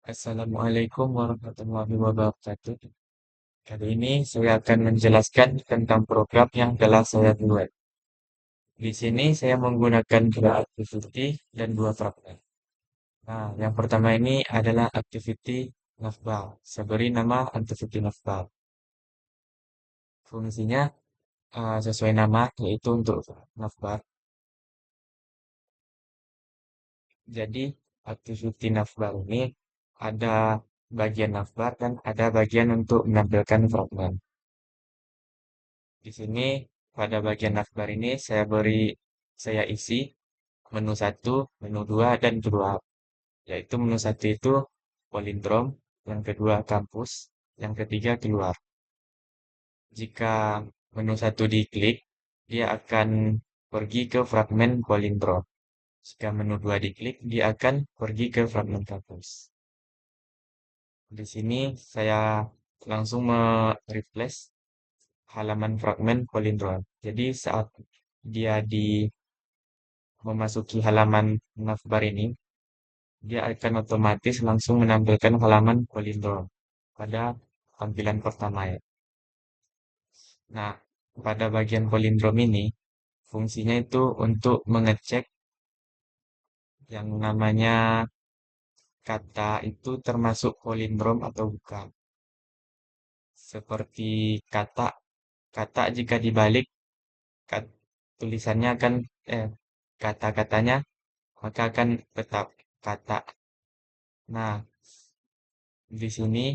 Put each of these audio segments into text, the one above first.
Assalamualaikum warahmatullahi wabarakatuh. Kali ini saya akan menjelaskan tentang program yang telah saya buat. Di sini saya menggunakan dua activity dan dua fragment. Nah, yang pertama ini adalah activity nafbar. Saya beri nama activity nafbar. Fungsinya sesuai nama, yaitu untuk nafbar. Jadi, activity nafbar ini ada bagian nafbar dan ada bagian untuk menampilkan fragment. Di sini pada bagian navbar ini saya isi menu satu, menu 2 dan kedua. Yaitu menu satu itu polindrom, yang kedua kampus, yang ketiga keluar. Jika menu satu diklik, dia akan pergi ke fragmen polindrom. Jika menu 2 diklik, dia akan pergi ke fragmen kampus. Di sini saya langsung mereplace halaman fragmen polindrom. Jadi saat dia memasuki halaman navbar ini, dia akan otomatis langsung menampilkan halaman polindrom pada tampilan pertama ya. Nah, pada bagian polindrom ini, fungsinya itu untuk mengecek yang namanya kata itu termasuk polindrom atau bukan. Seperti kata, kata jika dibalik, kat- tulisannya akan, kata-katanya maka akan tetap kata. Nah, di sini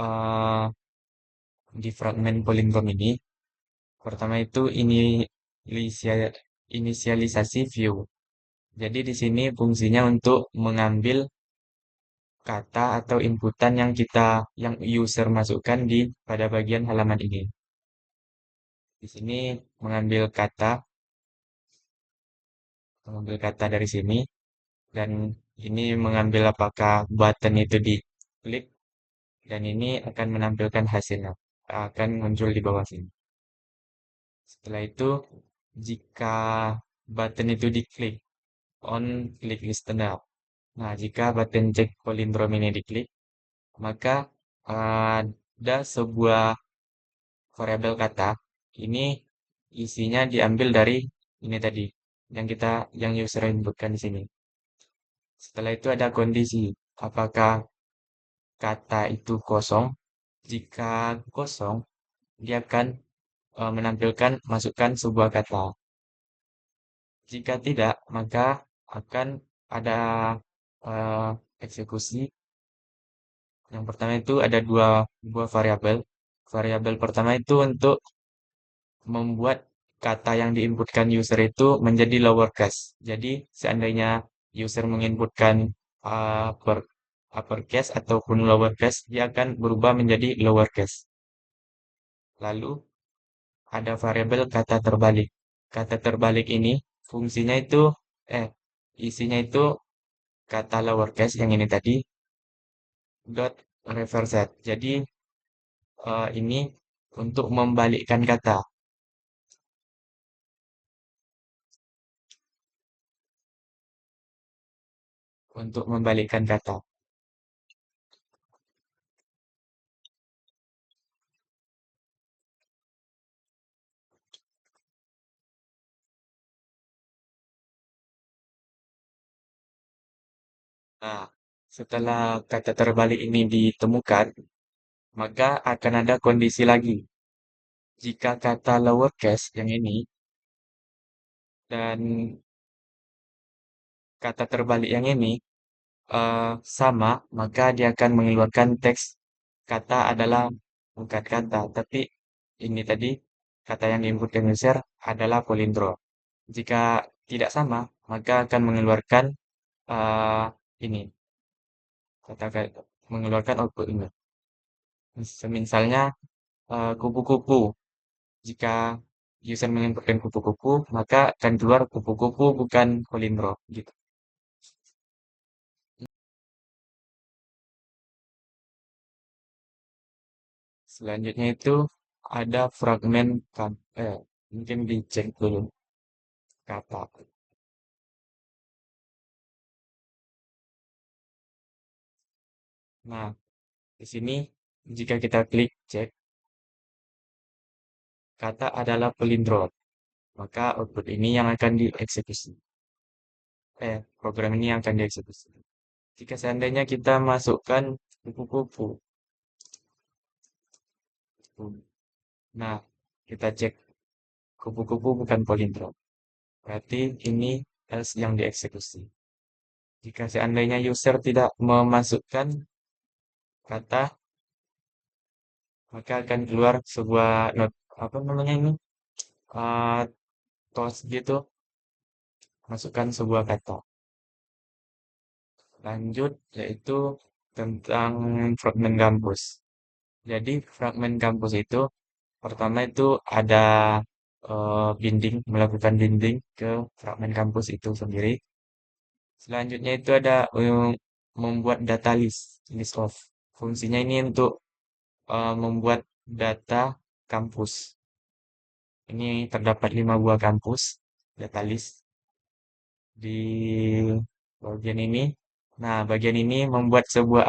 eh, di fragmen polindrom ini, pertama itu inisialisasi view. Jadi di sini fungsinya untuk mengambil kata atau inputan yang user masukkan pada bagian halaman ini. Di sini mengambil kata dari sini dan ini mengambil apakah button itu diklik dan ini akan menampilkan hasilnya. Akan muncul di bawah sini. Setelah itu, jika button itu diklik, on klik listener. Nah, jika button cek palindrom ini diklik, maka ada sebuah variabel kata. Ini isinya diambil dari ini tadi, yang user inputkan di sini. Setelah itu ada kondisi, apakah kata itu kosong. Jika kosong, dia akan menampilkan masukkan sebuah kata. Jika tidak, maka akan ada eh, eksekusi. Yang pertama itu ada dua buah variabel. Variabel pertama itu untuk membuat kata yang diinputkan user itu menjadi lowercase. Jadi seandainya user menginputkan uppercase ataupun lowercase, dia akan berubah menjadi lowercase. Lalu ada variabel kata terbalik. Kata terbalik ini fungsinya itu eh isinya itu kata lowercase yang ini tadi dot reversed. Jadi ini untuk membalikkan kata. Untuk membalikkan kata. Nah, setelah kata terbalik ini ditemukan, maka akan ada kondisi lagi. Jika kata lowercase yang ini dan kata terbalik yang ini sama, maka dia akan mengeluarkan teks kata adalah bukan kata, tapi ini tadi kata yang diinputkan user adalah polindro. Jika tidak sama, maka akan mengeluarkan eh, ini mengeluarkan output ini. Misalnya kupu-kupu. Jika user menginputkan kupu-kupu, maka akan keluar kupu-kupu bukan polindro gitu. Selanjutnya itu ada fragmen mungkin dicek dulu kata. Nah, di sini jika kita klik cek, kata adalah pelindrot, maka output ini yang akan dieksekusi. Program ini yang akan dieksekusi. Jika seandainya kita masukkan kupu-kupu, nah kita cek kupu-kupu bukan polindrop, berarti ini else yang dieksekusi. Jika seandainya user tidak memasukkan kata, maka akan keluar sebuah not apa namanya ini uh, toast gitu, masukkan sebuah kata. Lanjut yaitu tentang fragmen kampus. Jadi fragmen kampus itu pertama itu ada melakukan binding ke fragmen kampus itu sendiri. Selanjutnya itu ada membuat data list of. Fungsinya ini untuk membuat data kampus. Ini terdapat 5 buah kampus, data list di bagian ini. Nah, bagian ini membuat sebuah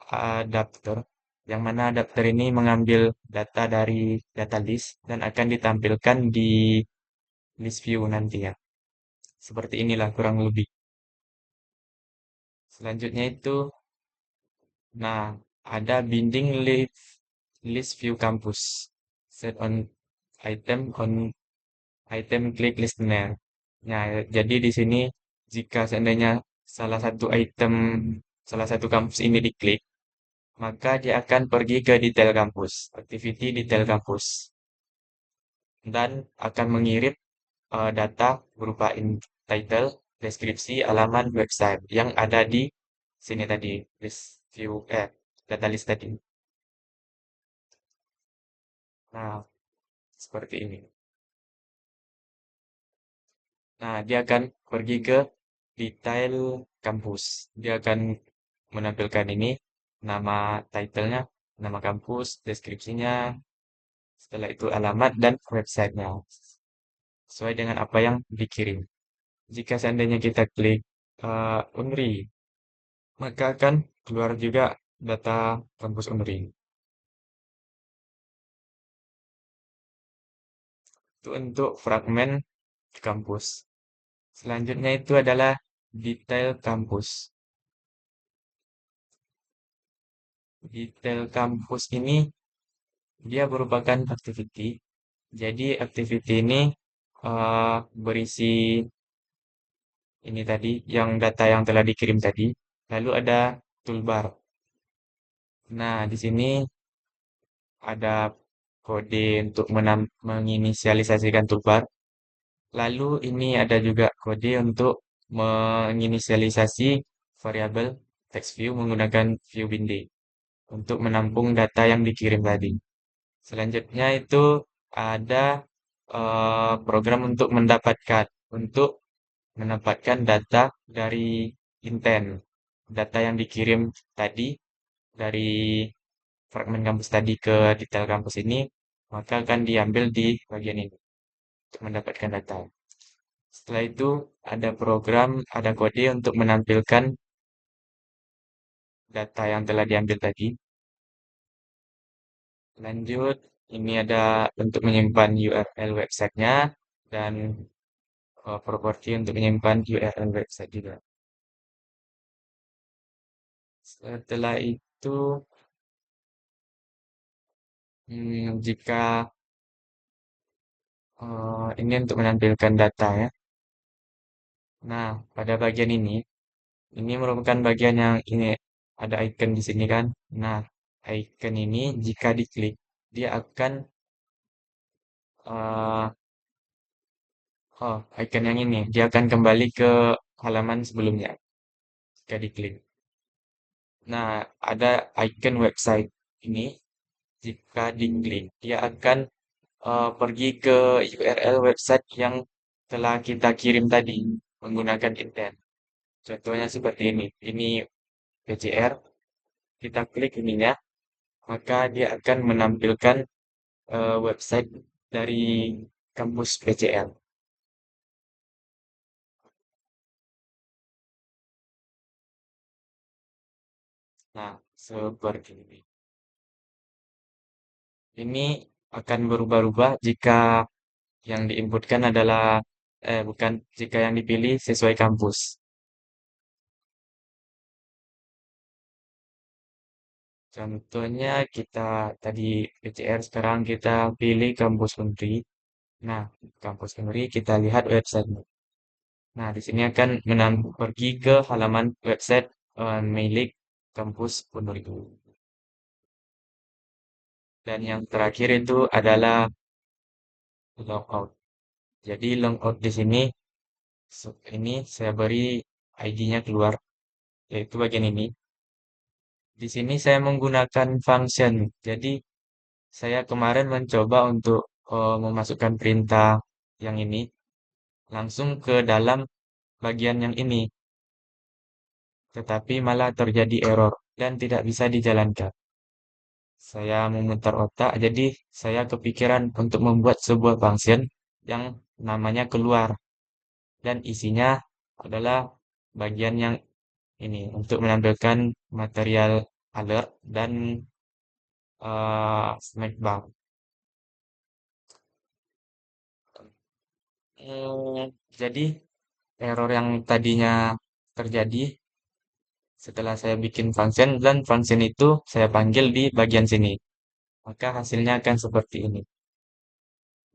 adapter, yang mana adapter ini mengambil data dari data list dan akan ditampilkan di list view nanti ya. Seperti inilah kurang lebih. Selanjutnya itu, nah, ada binding list view campus. Set on item click listener. Nah, jadi di sini jika seandainya salah satu item, salah satu kampus ini diklik, maka dia akan pergi ke detail kampus, activity detail kampus, dan akan mengirim data berupa title, deskripsi, alamat website yang ada di sini tadi, list view, data list tadi. Nah, seperti ini. Nah, dia akan pergi ke detail kampus. Dia akan menampilkan ini, nama titlenya, nama kampus, deskripsinya, setelah itu alamat dan websitenya, sesuai dengan apa yang dikirim. Jika seandainya kita klik Unri, maka akan keluar juga data kampus Unri. Itu untuk fragmen kampus. Selanjutnya itu adalah detail kampus. Detail kampus ini dia merupakan activity. Jadi activity ini berisi ini tadi, yang data yang telah dikirim tadi. Lalu ada toolbar. Nah, di sini ada kode untuk menginisialisasikan toolbar. Lalu ini ada juga kode untuk menginisialisasi variabel text view menggunakan view binding untuk menampung data yang dikirim tadi. Selanjutnya itu ada program untuk mendapatkan data dari intent, data yang dikirim tadi dari fragmen kampus tadi ke detail kampus ini, maka akan diambil di bagian ini untuk mendapatkan data. Setelah itu ada kode untuk menampilkan data yang telah diambil tadi. Lanjut, ini ada untuk menyimpan URL websitenya dan properti untuk menyimpan URL website juga. Setelah itu, jika ini untuk menampilkan data ya. Nah, pada bagian ini merupakan bagian yang ini ada icon di sini kan. Nah, icon ini jika diklik, dia akan eh, icon yang ini, dia akan kembali ke halaman sebelumnya jika diklik. Nah, ada icon website ini, jika diklik, dia akan pergi ke URL website yang telah kita kirim tadi menggunakan intent. Contohnya seperti ini. Ini PCR, kita klik ininya, maka dia akan menampilkan website dari kampus PCR. Nah, seperti ini. Ini akan berubah-ubah jika yang diinputkan adalah, bukan, jika yang dipilih sesuai kampus. Contohnya kita tadi PCR, sekarang kita pilih kampus Unri. Nah, kampus Unri kita lihat website. Nah, di sini akan pergi ke halaman website milik kampus Unri. Dan yang terakhir itu adalah logout. Jadi logout di sini, ini saya beri ID-nya keluar, yaitu bagian ini. Di sini saya menggunakan function. Jadi saya kemarin mencoba untuk memasukkan perintah yang ini langsung ke dalam bagian yang ini, tetapi malah terjadi error dan tidak bisa dijalankan. Saya memutar otak, jadi saya kepikiran untuk membuat sebuah function yang namanya keluar dan isinya adalah bagian yang ini untuk menampilkan material alert dan snack bar. Jadi error yang tadinya terjadi setelah saya bikin function dan function itu saya panggil di bagian sini. Maka hasilnya akan seperti ini.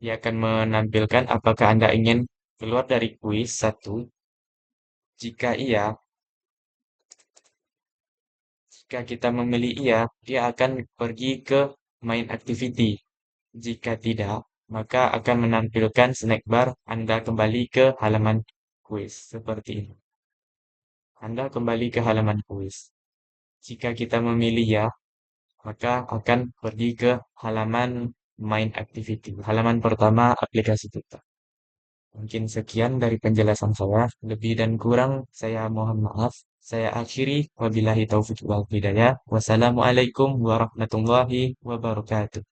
Dia akan menampilkan apakah Anda ingin keluar dari kuis satu. Jika iya, jika kita memilih iya, dia akan pergi ke main activity. Jika tidak, maka akan menampilkan snack bar Anda kembali ke halaman kuis. Seperti ini. Anda kembali ke halaman kuis. Jika kita memilih ya, maka akan pergi ke halaman main activity, halaman pertama aplikasi kita. Mungkin sekian dari penjelasan saya. Lebih dan kurang saya mohon maaf. Saya akhiri. Wabillahi taufiq wal hidayah. Wassalamualaikum warahmatullahi wabarakatuh.